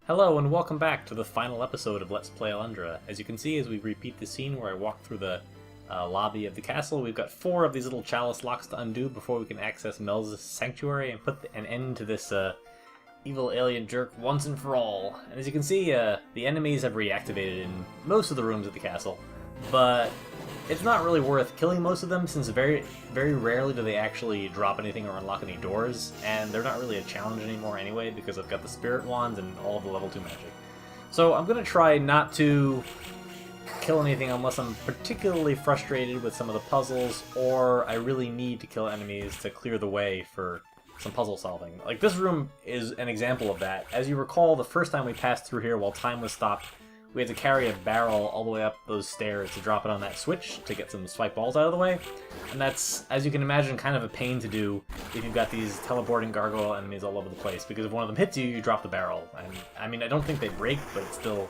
Hello and welcome back to the final episode of Let's Play Alundra. As you can see, as we repeat the scene where I walk through the lobby of the castle, we've got 4 of these little chalice locks to undo before we can access Melus' sanctuary and put an end to this evil alien jerk once and for all. And as you can see, the enemies have reactivated in most of the rooms of the castle, but it's not really worth killing most of them since very rarely do they actually drop anything or unlock any doors, and they're not really a challenge anymore anyway because I've got the spirit wands and all of the level 2 magic. So I'm going to try not to kill anything unless I'm particularly frustrated with some of the puzzles or I really need to kill enemies to clear the way for some puzzle solving. Like this room is an example of that. As you recall, the first time we passed through here while time was stopped, we had to carry a barrel all the way up those stairs to drop it on that switch to get some spike balls out of the way. And that's, as you can imagine, kind of a pain to do if you've got these teleporting gargoyle enemies all over the place, because if one of them hits you, you drop the barrel. And I mean, I don't think they break, but it's still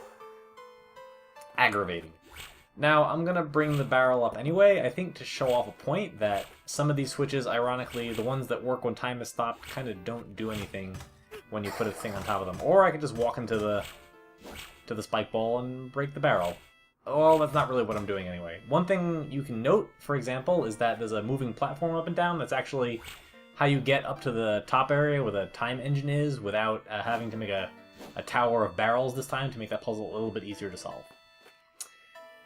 aggravating. Now, I'm going to bring the barrel up anyway, I think to show off a point that some of these switches, ironically, the ones that work when time is stopped, kind of don't do anything when you put a thing on top of them. Or I could just walk into the spike ball and break the barrel. Well, that's not really what I'm doing anyway. One thing you can note, for example, is that there's a moving platform up and down. That's actually how you get up to the top area where the time engine is without having to make a tower of barrels this time to make that puzzle a little bit easier to solve.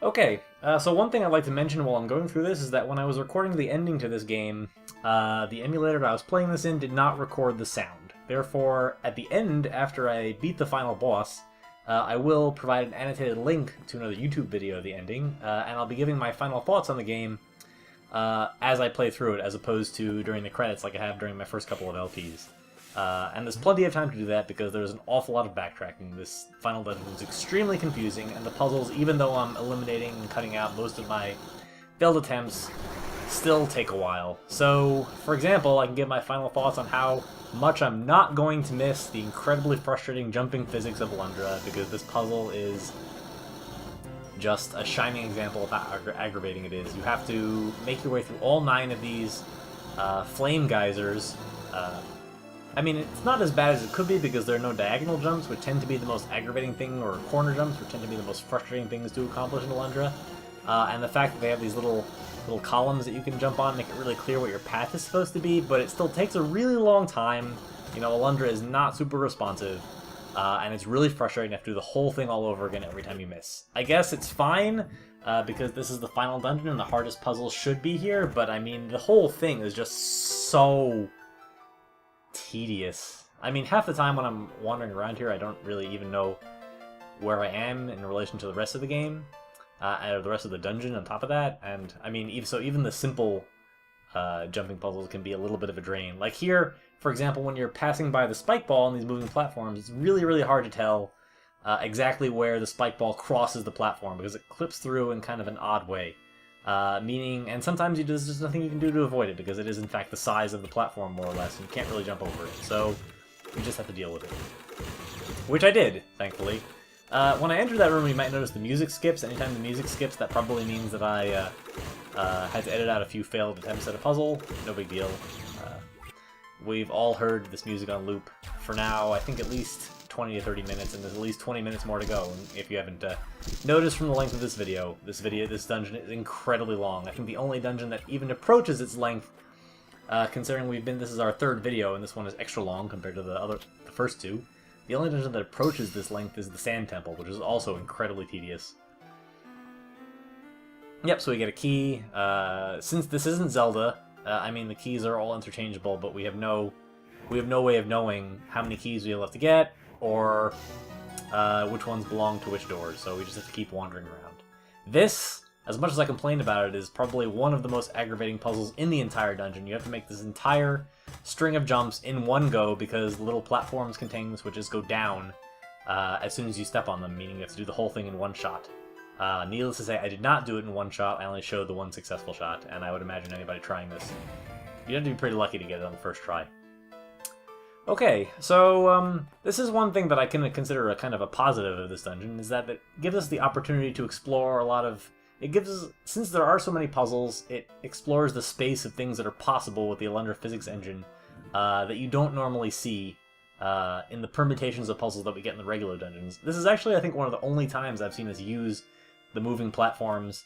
Okay, so one thing I'd like to mention while I'm going through this is that when I was recording the ending to this game, the emulator that I was playing this in did not record the sound. Therefore, at the end, after I beat the final boss, I will provide an annotated link to another YouTube video of the ending, and I'll be giving my final thoughts on the game as I play through it, as opposed to during the credits like I have during my first couple of LPs. And there's plenty of time to do that because there's an awful lot of backtracking. This final dungeon is extremely confusing, and the puzzles, even though I'm eliminating and cutting out most of my failed attempts, still take a while. So, for example, I can give my final thoughts on how much I'm not going to miss the incredibly frustrating jumping physics of Alundra, because this puzzle is just a shining example of how aggravating it is. You have to make your way through all 9 of these flame geysers. I mean, it's not as bad as it could be because there are no diagonal jumps, which tend to be the most aggravating thing, or corner jumps, which tend to be the most frustrating things to accomplish in Alundra. And the fact that they have these little columns that you can jump on make it really clear what your path is supposed to be, but it still takes a really long time. You know, Alundra is not super responsive, and it's really frustrating to have to do the whole thing all over again every time you miss. I guess it's fine, because this is the final dungeon and the hardest puzzle should be here, but I mean, the whole thing is just so tedious. I mean, half the time when I'm wandering around here, I don't really even know where I am in relation to the rest of the game. Or the rest of the dungeon on top of that, and I mean, even the simple jumping puzzles can be a little bit of a drain. Like here, for example, when you're passing by the spike ball on these moving platforms, it's really hard to tell exactly where the spike ball crosses the platform because it clips through in kind of an odd way. And sometimes there's just nothing you can do to avoid it because it is in fact the size of the platform more or less, and you can't really jump over it. So you just have to deal with it, which I did, thankfully. When I enter that room, you might notice the music skips. Anytime the music skips, that probably means that I had to edit out a few failed attempts at a puzzle. No big deal. We've all heard this music on loop for now, I think at least 20 to 30 minutes, and there's at least 20 minutes more to go. And if you haven't noticed from the length of this dungeon is incredibly long. I think the only dungeon that even approaches its length, considering this is our 3rd video, and this one is extra long compared to the first 2. The only dungeon that approaches this length is the Sand Temple, which is also incredibly tedious. Yep, so we get a key. Since this isn't Zelda, I mean, the keys are all interchangeable, but we have no way of knowing how many keys we have left to get, or which ones belong to which doors, so we just have to keep wandering around. This, as much as I complained about it, is probably one of the most aggravating puzzles in the entire dungeon. You have to make this entire string of jumps in one go because the little platforms containing the switches go down as soon as you step on them, meaning you have to do the whole thing in one shot. Needless to say, I did not do it in one shot. I only showed the one successful shot, and I would imagine anybody trying this, you have to be pretty lucky to get it on the first try. Okay, so this is one thing that I can consider a kind of a positive of this dungeon, is that it gives us the opportunity to explore a lot of... Since there are so many puzzles, it explores the space of things that are possible with the Alundra physics engine that you don't normally see in the permutations of puzzles that we get in the regular dungeons. This is actually, I think, one of the only times I've seen us use the moving platforms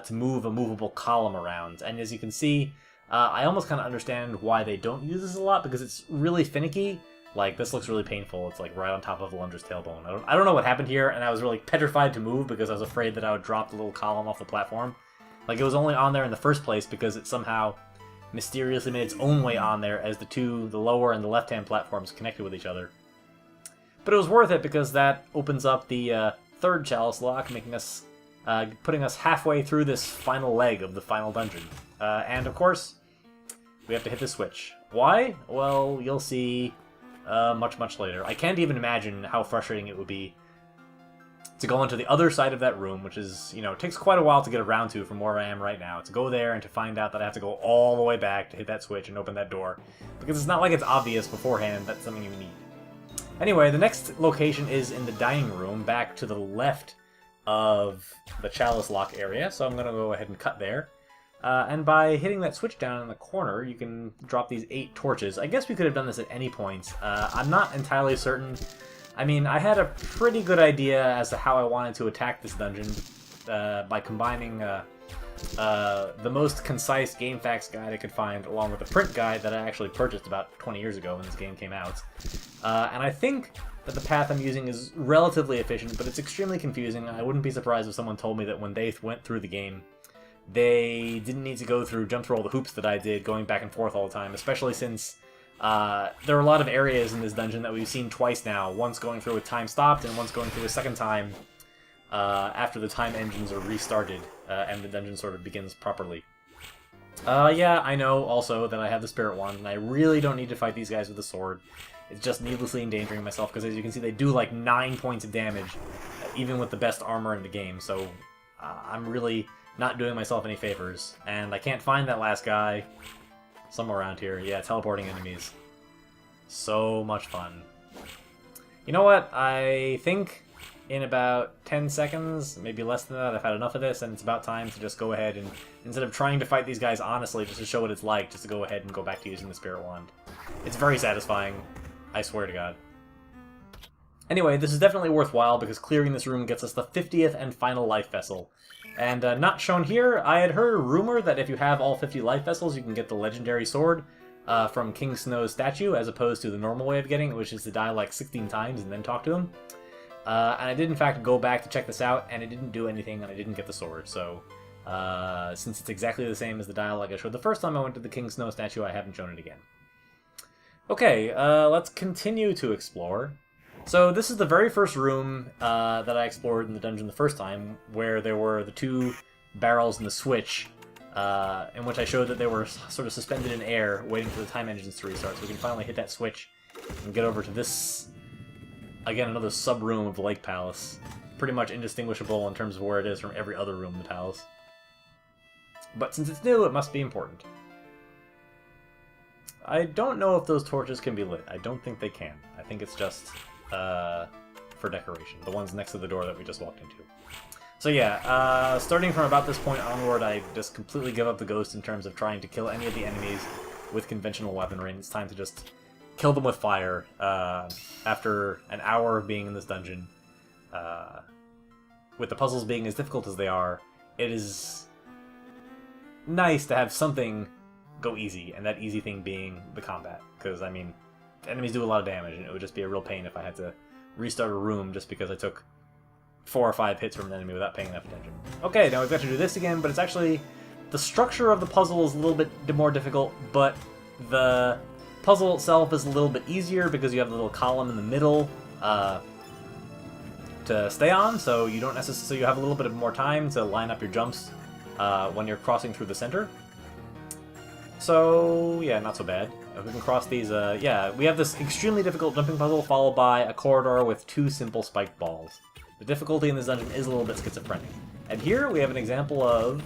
to move a movable column around. And as you can see, I almost kind of understand why they don't use this a lot, because it's really finicky. Like, this looks really painful. It's like right on top of Alundra's tailbone. I don't know what happened here, and I was really petrified to move because I was afraid that I would drop the little column off the platform. Like, it was only on there in the first place because it somehow mysteriously made its own way on there as the lower and the left-hand platforms connected with each other. But it was worth it because that opens up the third chalice lock, making us, putting us halfway through this final leg of the final dungeon. And of course, we have to hit the switch. Why? Well, you'll see much later. I can't even imagine how frustrating it would be to go onto the other side of that room, which is, you know, it takes quite a while to get around to from where I am right now. To go there and to find out that I have to go all the way back to hit that switch and open that door. Because it's not like it's obvious beforehand that's something you need. Anyway, the next location is in the dining room, back to the left of the chalice lock area, so I'm going to go ahead and cut there. And by hitting that switch down in the corner, you can drop these 8 torches. I guess we could have done this at any point. I'm not entirely certain. I mean, I had a pretty good idea as to how I wanted to attack this dungeon by combining the most concise game facts guide I could find along with the print guide that I actually purchased about 20 years ago when this game came out. And I think that the path I'm using is relatively efficient, but it's extremely confusing. I wouldn't be surprised if someone told me that when they went through the game, they didn't need to jump through all the hoops that I did, going back and forth all the time, especially since there are a lot of areas in this dungeon that we've seen twice now, once going through with time stopped, and once going through a second time after the time engines are restarted, and the dungeon sort of begins properly. Yeah, I know also that I have the Spirit Wand, and I really don't need to fight these guys with a sword. It's just needlessly endangering myself, because as you can see, they do like 9 points of damage, even with the best armor in the game, so I'm really not doing myself any favors. And I can't find that last guy. Somewhere around here. Yeah, teleporting enemies. So much fun. You know what? I think in about 10 seconds, maybe less than that, I've had enough of this, and it's about time to just go ahead and, instead of trying to fight these guys honestly, just to show what it's like, just to go ahead and go back to using the Spirit Wand. It's very satisfying. I swear to God. Anyway, this is definitely worthwhile because clearing this room gets us the 50th and final life vessel. And not shown here, I had heard a rumor that if you have all 50 life vessels, you can get the legendary sword from King Snow's statue, as opposed to the normal way of getting it, which is to die like 16 times and then talk to him. And I did in fact go back to check this out, and it didn't do anything, and I didn't get the sword. So, since it's exactly the same as the dialogue I showed the first time I went to the King Snow statue, I haven't shown it again. Okay, let's continue to explore. So this is the very first room that I explored in the dungeon the first time, where there were the 2 barrels and the switch, in which I showed that they were sort of suspended in air, waiting for the time engines to restart, so we can finally hit that switch and get over to this, again, another sub-room of the Lake Palace. Pretty much indistinguishable in terms of where it is from every other room in the palace. But since it's new, it must be important. I don't know if those torches can be lit. I don't think they can. I think it's just for decoration. The ones next to the door that we just walked into. So yeah, starting from about this point onward, I just completely give up the ghost in terms of trying to kill any of the enemies with conventional weaponry. It's time to just kill them with fire after an hour of being in this dungeon. With the puzzles being as difficult as they are, it is nice to have something go easy, and that easy thing being the combat. Because, I mean, enemies do a lot of damage, and it would just be a real pain if I had to restart a room just because I took 4 or 5 hits from an enemy without paying enough attention. Okay, now we've got to do this again, but it's actually... the structure of the puzzle is a little bit more difficult, but the puzzle itself is a little bit easier because you have the little column in the middle to stay on, so you don't necessarily... so you have a little bit of more time to line up your jumps when you're crossing through the center. So, yeah, not so bad. If we can cross these, yeah, we have this extremely difficult jumping puzzle followed by a corridor with 2 simple spiked balls. The difficulty in this dungeon is a little bit schizophrenic. And here we have an example of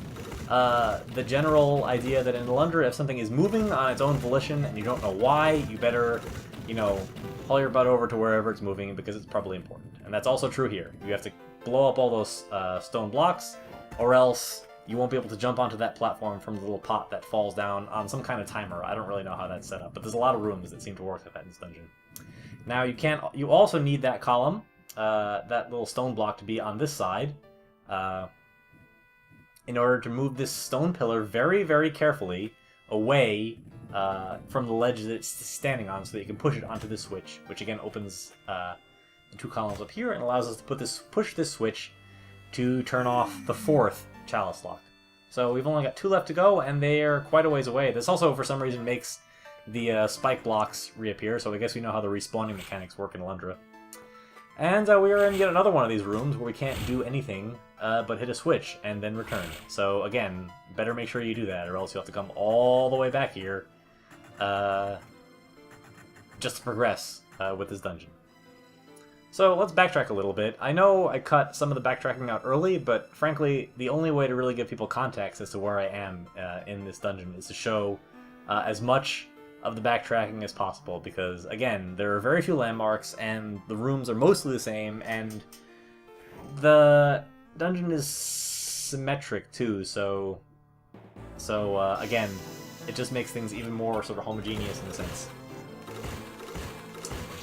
the general idea that in Alundra, if something is moving on its own volition and you don't know why, you better, you know, haul your butt over to wherever it's moving because it's probably important. And that's also true here. You have to blow up all those stone blocks, or else you won't be able to jump onto that platform from the little pot that falls down on some kind of timer. I don't really know how that's set up, but there's a lot of rooms that seem to work like that in this dungeon. Now you also need that column, that little stone block to be on this side, in order to move this stone pillar very, very carefully away from the ledge that it's standing on, so that you can push it onto this switch, which again opens the 2 columns up here and allows us to push this switch to turn off the 4th chalice lock. So we've only got 2 left to go, and they're quite a ways away. This also, for some reason, makes the spike blocks reappear, so I guess we know how the respawning mechanics work in Alundra. And we are in yet another one of these rooms where we can't do anything but hit a switch and then return. So again, better make sure you do that, or else you'll have to come all the way back here just to progress with this dungeon. So let's backtrack a little bit. I know I cut some of the backtracking out early, but frankly, the only way to really give people context as to where I am in this dungeon is to show as much of the backtracking as possible, because again, there are very few landmarks, and the rooms are mostly the same, and the dungeon is symmetric too, so again, it just makes things even more sort of homogeneous in a sense.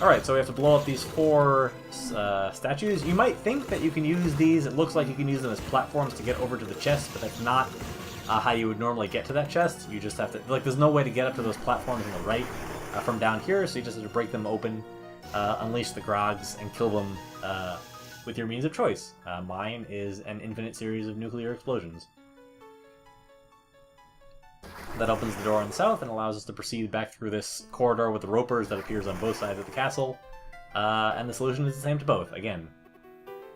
Alright, so we have to blow up these 4 statues. You might think that you can use these, it looks like you can use them as platforms to get over to the chest, but that's not how you would normally get to that chest. You just have to, like, there's no way to get up to those platforms on the right from down here, so you just have to break them open, unleash the Grogs, and kill them with your means of choice. Mine is an infinite series of nuclear explosions. That opens the door on the south and allows us to proceed back through this corridor with the ropers that appears on both sides of the castle. And the solution is the same to both. Again,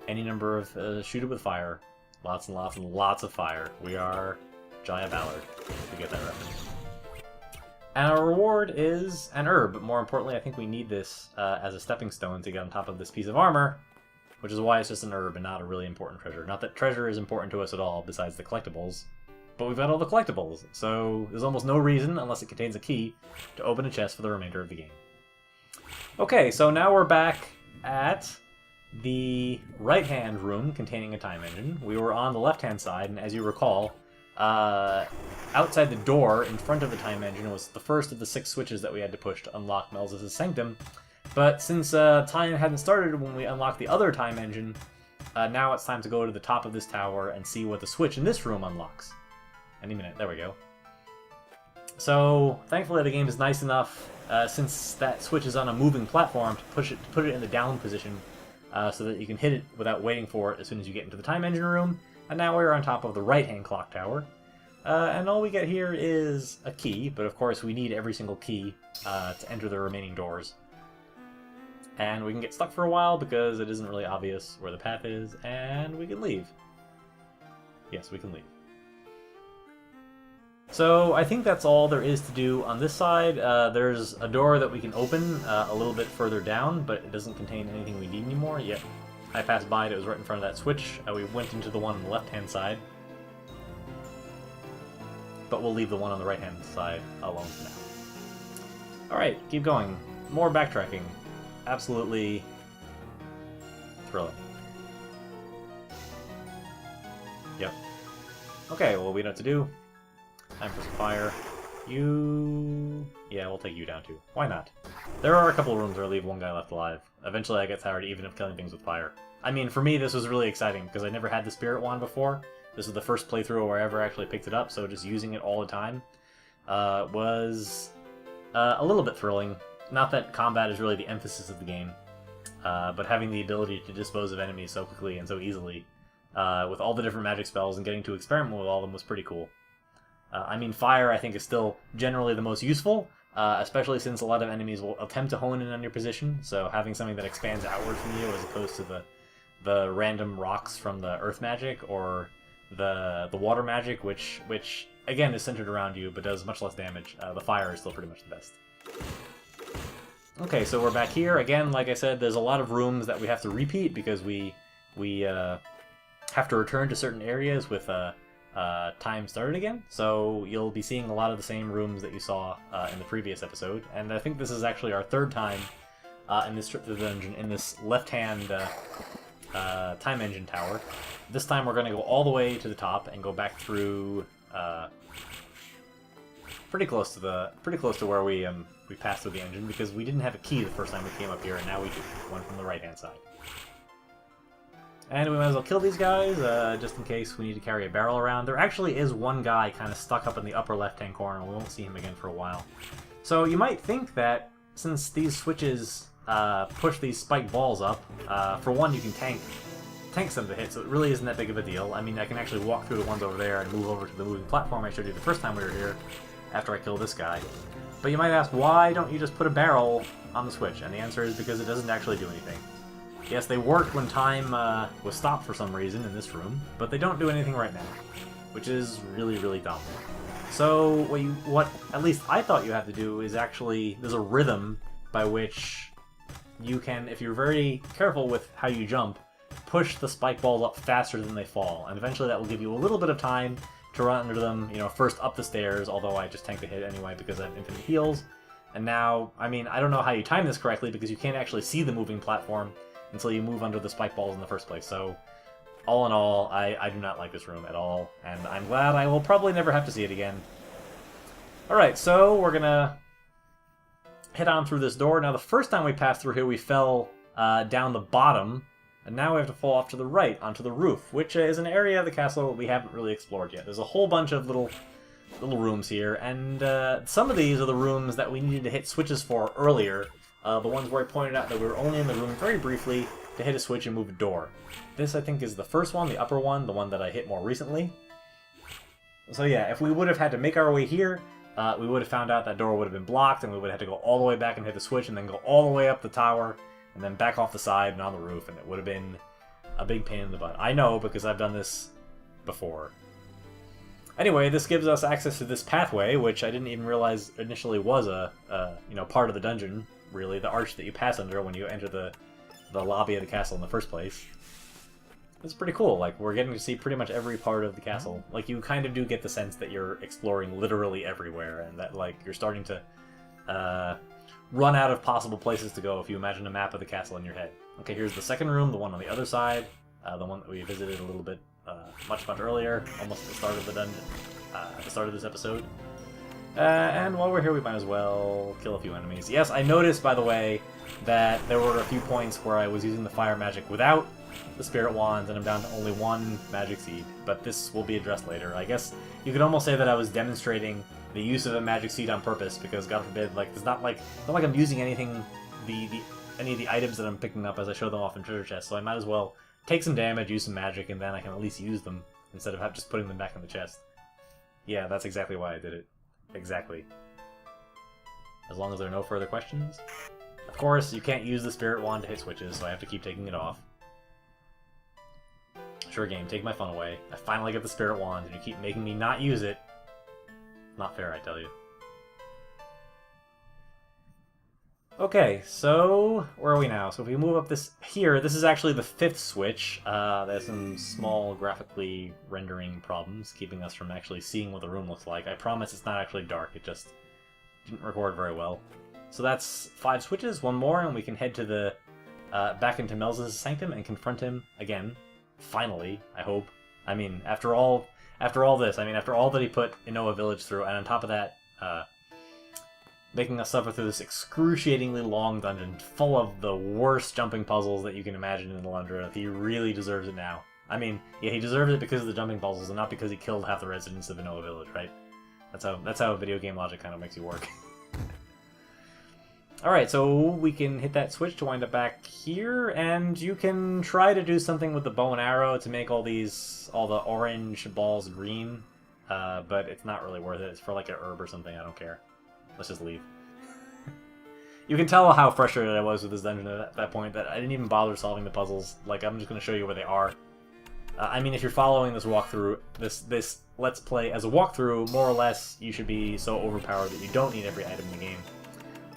any number of shoot it with fire. Lots and lots and lots of fire. We are Jaya Ballard, if you get that reference. And our reward is an herb, but more importantly, I think we need this as a stepping stone to get on top of this piece of armor, which is why it's just an herb and not a really important treasure. Not that treasure is important to us at all, besides the collectibles. But we've got all the collectibles, so there's almost no reason, unless it contains a key, to open a chest for the remainder of the game. Okay, so now we're back at the right-hand room containing a time engine. We were on the left-hand side, and as you recall, outside the door in front of the time engine was the first of the 6 switches that we had to push to unlock Melus' sanctum. But since time hadn't started when we unlocked the other time engine, now it's time to go to the top of this tower and see what the switch in this room unlocks. Any minute, there we go. So, thankfully the game is nice enough, since that switch is on a moving platform, to put it in the down position, so that you can hit it without waiting for it as soon as you get into the time engine room. And now we're on top of the right-hand clock tower. And all we get here is a key, but of course we need every single key to enter the remaining doors. And we can get stuck for a while because it isn't really obvious where the path is, and we can leave. Yes, we can leave. So I think that's all there is to do on this side. There's a door that we can open a little bit further down, but it doesn't contain anything we need anymore yet. I passed by it, it was right in front of that switch. We went into the one on the left-hand side. But we'll leave the one on the right-hand side alone for now. Alright, keep going. More backtracking. Absolutely thrilling. Yep. Okay, well, we know what to do. Time for some fire. Yeah, we'll take you down too. Why not? There are a couple of rooms where I leave one guy left alive. Eventually I get tired even of killing things with fire. I mean, for me this was really exciting, because I never had the Spirit Wand before. This was the first playthrough where I ever actually picked it up, so just using it all the time was a little bit thrilling. Not that combat is really the emphasis of the game, but having the ability to dispose of enemies so quickly and so easily, with all the different magic spells and getting to experiment with all of them was pretty cool. I mean, fire I think is still generally the most useful, especially since a lot of enemies will attempt to hone in on your position, so having something that expands outward from you as opposed to the random rocks from the earth magic or the water magic, which again is centered around you but does much less damage. The fire is still pretty much the best. Okay, so we're back here. Again, like I said, there's a lot of rooms that we have to repeat because we have to return to certain areas with time started again. So you'll be seeing a lot of the same rooms that you saw in the previous episode. And I think this is actually our 3rd time in this trip to the dungeon in this left-hand time engine tower. This time we're going to go all the way to the top and go back through pretty close to where we we passed through the engine, because we didn't have a key the first time we came up here, and now we do. One from the right-hand side. And we might as well kill these guys, just in case we need to carry a barrel around. There actually is one guy kind of stuck up in the upper left-hand corner. We won't see him again for a while. So you might think that since these switches push these spiked balls up, for one, you can tank some of the hits, so it really isn't that big of a deal. I mean, I can actually walk through the ones over there and move over to the moving platform I showed you the first time we were here, after I kill this guy. But you might ask, why don't you just put a barrel on the switch? And the answer is because it doesn't actually do anything. Yes, they worked when time was stopped for some reason in this room, but they don't do anything right now, which is really, really dumb. So what at least I thought you have to do is actually, there's a rhythm by which you can, if you're very careful with how you jump, push the spike balls up faster than they fall, and eventually that will give you a little bit of time to run under them, you know, first up the stairs, although I just tanked the hit anyway because I have infinite heals. And now, I mean, I don't know how you time this correctly because you can't actually see the moving platform until you move under the spike balls in the first place, so all in all, I do not like this room at all, and I'm glad I will probably never have to see it again. Alright, so we're gonna head on through this door. Now, the first time we passed through here, we fell down the bottom, and now we have to fall off to the right, onto the roof, which is an area of the castle we haven't really explored yet. There's a whole bunch of little rooms here, and some of these are the rooms that we needed to hit switches for earlier, the ones where I pointed out that we were only in the room very briefly to hit a switch and move a door. This, I think, is the first one, the upper one, the one that I hit more recently. So yeah, if we would have had to make our way here, we would have found out that door would have been blocked, and we would have had to go all the way back and hit the switch, and then go all the way up the tower, and then back off the side and on the roof, and it would have been a big pain in the butt. I know, because I've done this before. Anyway, this gives us access to this pathway, which I didn't even realize initially was a part of the dungeon, really, the arch that you pass under when you enter the lobby of the castle in the first place. It's pretty cool. Like, we're getting to see pretty much every part of the castle. Like, you kind of do get the sense that you're exploring literally everywhere, and that, like, you're starting to run out of possible places to go if you imagine a map of the castle in your head. Okay, here's the second room, the one on the other side, the one that we visited a little bit much earlier, almost at the start of the dungeon, at the start of this episode. And while we're here, we might as well kill a few enemies. Yes, I noticed, by the way, that there were a few points where I was using the fire magic without the spirit wands, and I'm down to only one magic seed, but this will be addressed later. I guess you could almost say that I was demonstrating the use of a magic seed on purpose, because God forbid, like, it's not like I'm using anything, any of the items that I'm picking up as I show them off in treasure chests, so I might as well take some damage, use some magic, and then I can at least use them, instead of just putting them back in the chest. Yeah, that's exactly why I did it. Exactly. As long as there are no further questions. Of course, you can't use the spirit wand to hit switches, so I have to keep taking it off. Sure, game, take my fun away. I finally get the spirit wand, and you keep making me not use it. Not fair, I tell you. Okay, so where are we now? So if we move up this here, this is actually the 5th switch. There's some small graphically rendering problems keeping us from actually seeing what the room looks like. I promise it's not actually dark, it just didn't record very well. So that's 5 switches, one more, and we can head to the back into Melus' sanctum and confront him again. Finally, I hope. I mean, after all this, I mean, after all that he put Inoa Village through, and on top of that, making us suffer through this excruciatingly long dungeon full of the worst jumping puzzles that you can imagine in Alundra, he really deserves it now. I mean, yeah, he deserves it because of the jumping puzzles, and not because he killed half the residents of Inoa Village, right? That's how video game logic kind of makes you work. Alright, so we can hit that switch to wind up back here, and you can try to do something with the bow and arrow to make all the orange balls green, but it's not really worth it. It's for like a herb or something, I don't care. Let's just leave. You can tell how frustrated I was with this dungeon at that point, that I didn't even bother solving the puzzles. Like, I'm just going to show you where they are. I mean, if you're following this walkthrough, this Let's Play as a walkthrough, more or less, you should be so overpowered that you don't need every item in the game.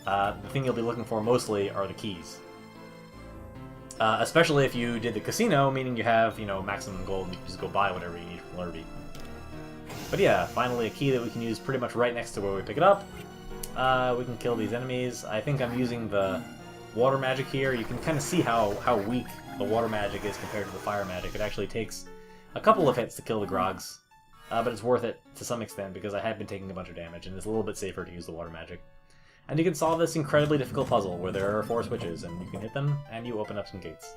The thing you'll be looking for mostly are the keys. Especially if you did the casino, meaning you have, maximum gold and you can just go buy whatever you need from Lurby. But yeah, finally a key that we can use pretty much right next to where we pick it up. We can kill these enemies. I think I'm using the water magic here. You can kind of see how weak the water magic is compared to the fire magic. It actually takes a couple of hits to kill the Grogs, but it's worth it to some extent because I had been taking a bunch of damage, and it's a little bit safer to use the water magic. And you can solve this incredibly difficult puzzle where there are 4 switches, and you can hit them, and you open up some gates.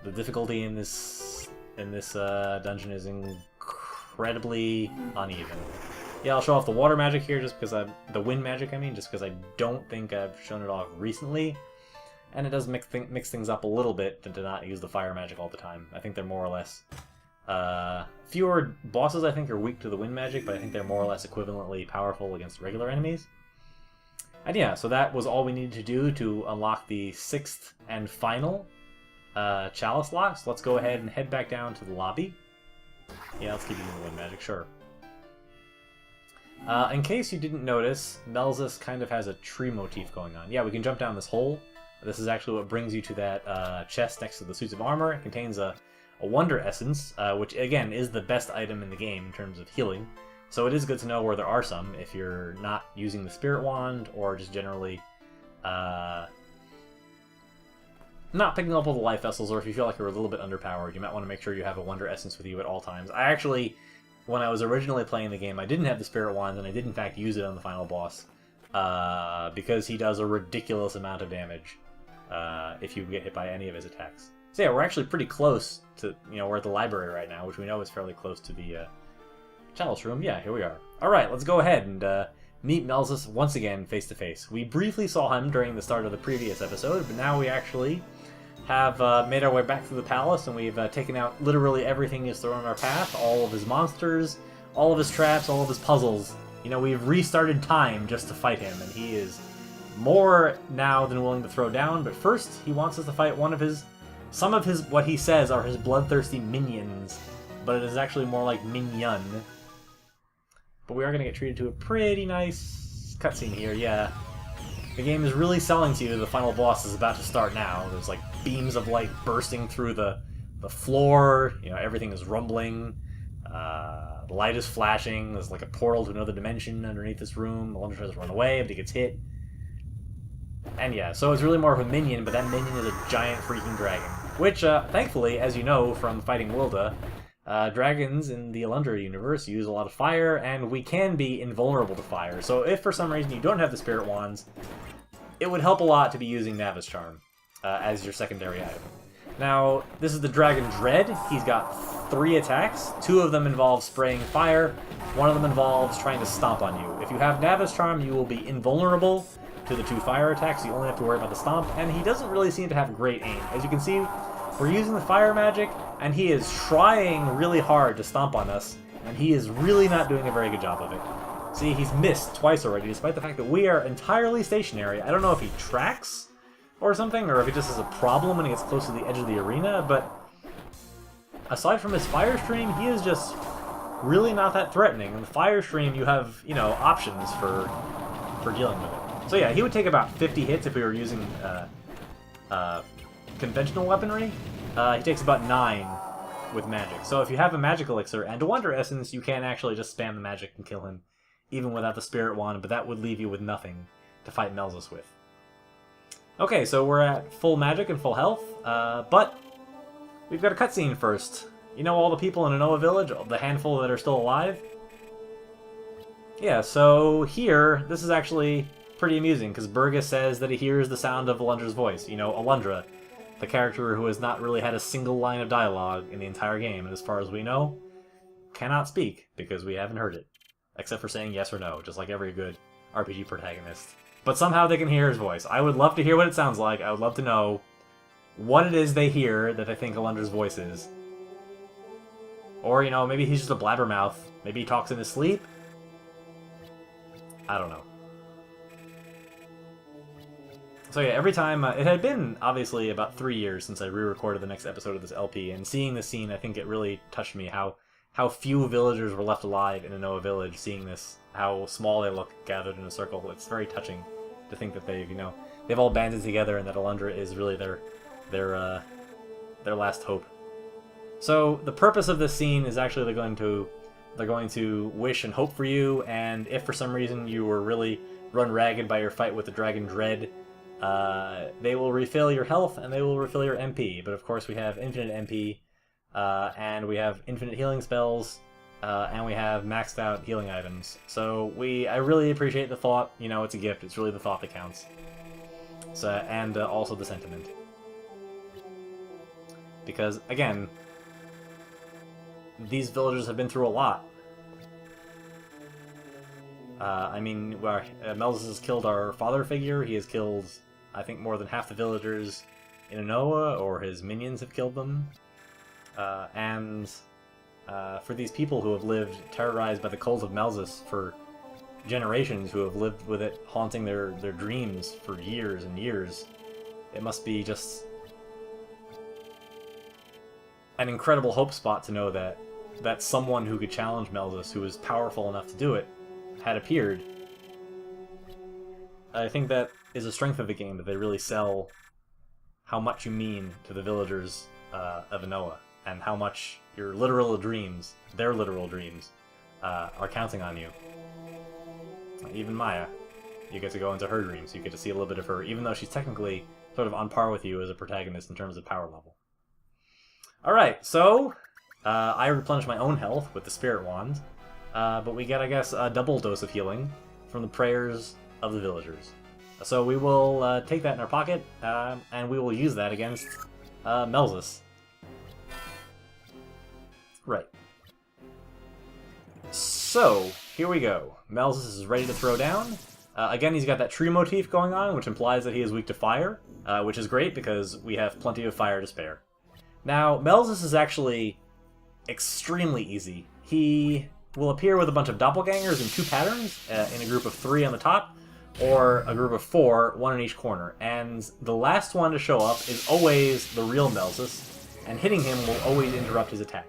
The difficulty in this dungeon is incredibly uneven. Yeah, I'll show off the water magic here, just because the wind magic, I mean, just because I don't think I've shown it off recently. And it does mix things up a little bit to not use the fire magic all the time. I think they're more or less... fewer bosses, I think, are weak to the wind magic, but I think they're more or less equivalently powerful against regular enemies. And yeah, so that was all we needed to do to unlock the 6th and final chalice lock. So let's go ahead and head back down to the lobby. Yeah, let's keep using the wind magic, sure. In case you didn't notice, Melus kind of has a tree motif going on. Yeah, we can jump down this hole. This is actually what brings you to that chest next to the suits of armor. It contains a Wonder Essence, which again is the best item in the game in terms of healing. So it is good to know where there are some if you're not using the Spirit Wand or just generally not picking up all the life vessels, or if you feel like you're a little bit underpowered, you might want to make sure you have a Wonder Essence with you at all times. I actually, when I was originally playing the game, I didn't have the Spirit Wand, and I did in fact use it on the final boss because he does a ridiculous amount of damage if you get hit by any of his attacks. So yeah, we're actually pretty close to, we're at the library right now, which we know is fairly close to the chalice room. Yeah, here we are. Alright, let's go ahead and meet Melus once again face to face. We briefly saw him during the start of the previous episode, but now we actually have made our way back through the palace, and we've taken out literally everything he's thrown in our path, all of his monsters, all of his traps, all of his puzzles. We've restarted time just to fight him, and he is more now than willing to throw down, but first he wants us to fight some of his, what he says are his bloodthirsty minions, but it is actually more like minion. But we are going to get treated to a pretty nice cutscene here, yeah. The game is really selling to you the final boss is about to start now. There's like beams of light bursting through the floor, everything is rumbling, the light is flashing, there's like a portal to another dimension underneath this room. Alundra tries to run away, but he gets hit. And yeah, so it's really more of a minion, but that minion is a giant freaking dragon. Which, thankfully, as you know from fighting Wilda, dragons in the Alundra universe use a lot of fire, and we can be invulnerable to fire. So if for some reason you don't have the Spirit Wands, it would help a lot to be using Navis Charm as your secondary item. Now, this is the Dragon Dread. He's got 3 attacks. 2 of them involve spraying fire. 1 of them involves trying to stomp on you. If you have Navis Charm, you will be invulnerable to the 2 fire attacks. You only have to worry about the stomp, and he doesn't really seem to have great aim. As you can see, we're using the fire magic, and he is trying really hard to stomp on us, and he is really not doing a very good job of it. See, he's missed twice already, despite the fact that we are entirely stationary. I don't know if he tracks or something, or if he just has a problem when he gets close to the edge of the arena, but aside from his fire stream, he is just really not that threatening. In the fire stream, you have, options for dealing with it. So yeah, he would take about 50 hits if we were using conventional weaponry. He takes about 9 with magic. So if you have a magic elixir and a Wonder Essence, you can actually just spam the magic and kill him, even without the Spirit Wand, but that would leave you with nothing to fight Melus with. Okay, so we're at full magic and full health, but we've got a cutscene first. All the people in Anoa Village, the handful that are still alive? Yeah, so here, this is actually pretty amusing, because Burgess says that he hears the sound of Alundra's voice. Alundra, the character who has not really had a single line of dialogue in the entire game, and as far as we know, cannot speak, because we haven't heard it. Except for saying yes or no, just like every good RPG protagonist. But somehow they can hear his voice. I would love to hear what it sounds like. I would love to know what it is they hear that they think Alundra's voice is. Or, maybe he's just a blabbermouth. Maybe he talks in his sleep? I don't know. So yeah, every time, it had been, obviously, about 3 years since I re-recorded the next episode of this LP, and seeing this scene, I think it really touched me how few villagers were left alive in Anoa Village, seeing this, how small they look gathered in a circle. It's very touching to think that they've all banded together and that Alundra is really their last hope. So the purpose of this scene is actually they're going to wish and hope for you, and if for some reason you were really run ragged by your fight with the Dragon Dread, they will refill your health and they will refill your MP. But of course we have infinite MP, and we have infinite healing spells, and we have maxed out healing items. So I really appreciate the thought. You know, it's a gift. It's really the thought that counts. So, and also the sentiment. Because, again, these villagers have been through a lot. I mean, Melus has killed our father figure. He has killed, I think, more than half the villagers in Anoa, or his minions have killed them. For these people who have lived terrorized by the cult of Melus for generations, who have lived with it haunting their dreams for years and years, it must be just an incredible hope spot to know that someone who could challenge Melus, who was powerful enough to do it, had appeared. I think that is a strength of the game, that they really sell how much you mean to the villagers of Anoa, and how much your literal dreams, their literal dreams, are counting on you. Even Maya, you get to go into her dreams, you get to see a little bit of her, even though she's technically sort of on par with you as a protagonist in terms of power level. Alright, so I replenished my own health with the Spirit Wand, but we get, I guess, a double dose of healing from the prayers of the villagers. So we will take that in our pocket, and we will use that against Melus. Right. So, here we go. Melus is ready to throw down. Again, he's got that tree motif going on, which implies that he is weak to fire, which is great because we have plenty of fire to spare. Now, Melus is actually extremely easy. He will appear with a bunch of doppelgangers in 2 patterns, in a group of 3 on the top, or a group of 4, 1 in each corner. And the last one to show up is always the real Melus, and hitting him will always interrupt his attack.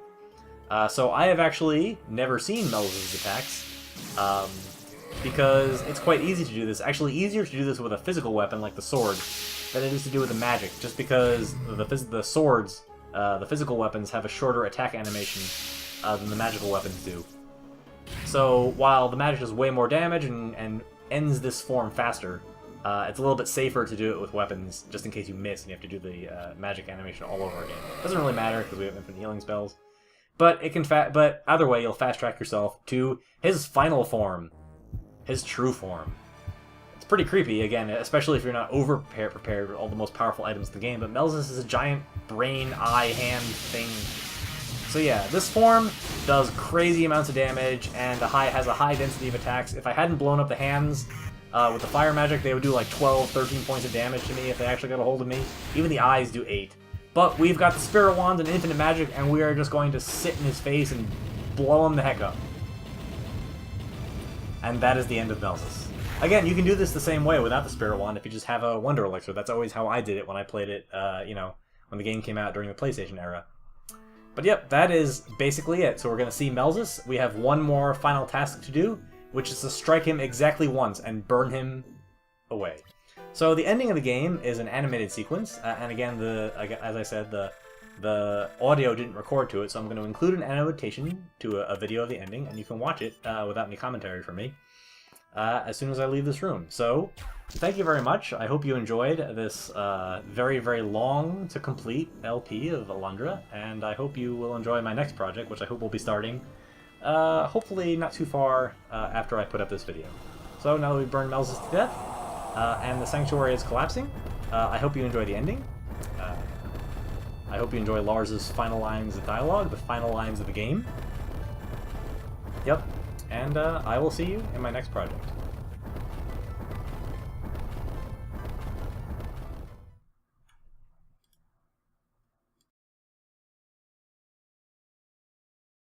So I have actually never seen Melus' attacks, because it's quite easy to do this. Actually, easier to do this with a physical weapon like the sword than it is to do with the magic, just because the swords, the physical weapons, have a shorter attack animation than the magical weapons do. So while the magic does way more damage and ends this form faster, it's a little bit safer to do it with weapons, just in case you miss and you have to do the magic animation all over again. Doesn't really matter because we have infinite healing spells. But it can but either way, you'll fast track yourself to his final form, his true form. It's pretty creepy, again, especially if you're not prepared with all the most powerful items in the game. But Melus is a giant brain, eye, hand thing. So yeah, this form does crazy amounts of damage and has a high density of attacks. If I hadn't blown up the hands with the fire magic, they would do like 12, 13 points of damage to me if they actually got a hold of me. Even the eyes do 8. But we've got the Spirit Wand and Infinite Magic, and we are just going to sit in his face and blow him the heck up. And that is the end of Melus. Again, you can do this the same way without the Spirit Wand if you just have a Wonder Elixir. That's always how I did it when I played it, when the game came out during the PlayStation era. But yep, that is basically it. So we're going to see Melus. We have one more final task to do, which is to strike him exactly once and burn him away. So the ending of the game is an animated sequence, and again, as I said, the audio didn't record to it, so I'm going to include an annotation to a video of the ending, and you can watch it without any commentary from me as soon as I leave this room. So, thank you very much. I hope you enjoyed this very, very long to complete LP of Alundra, and I hope you will enjoy my next project, which I hope will be starting hopefully not too far after I put up this video. So now that we've burned Melus to death, and the sanctuary is collapsing, I hope you enjoy the ending. I hope you enjoy Lars's final lines of dialogue, the final lines of the game. Yep, and I will see you in my next project.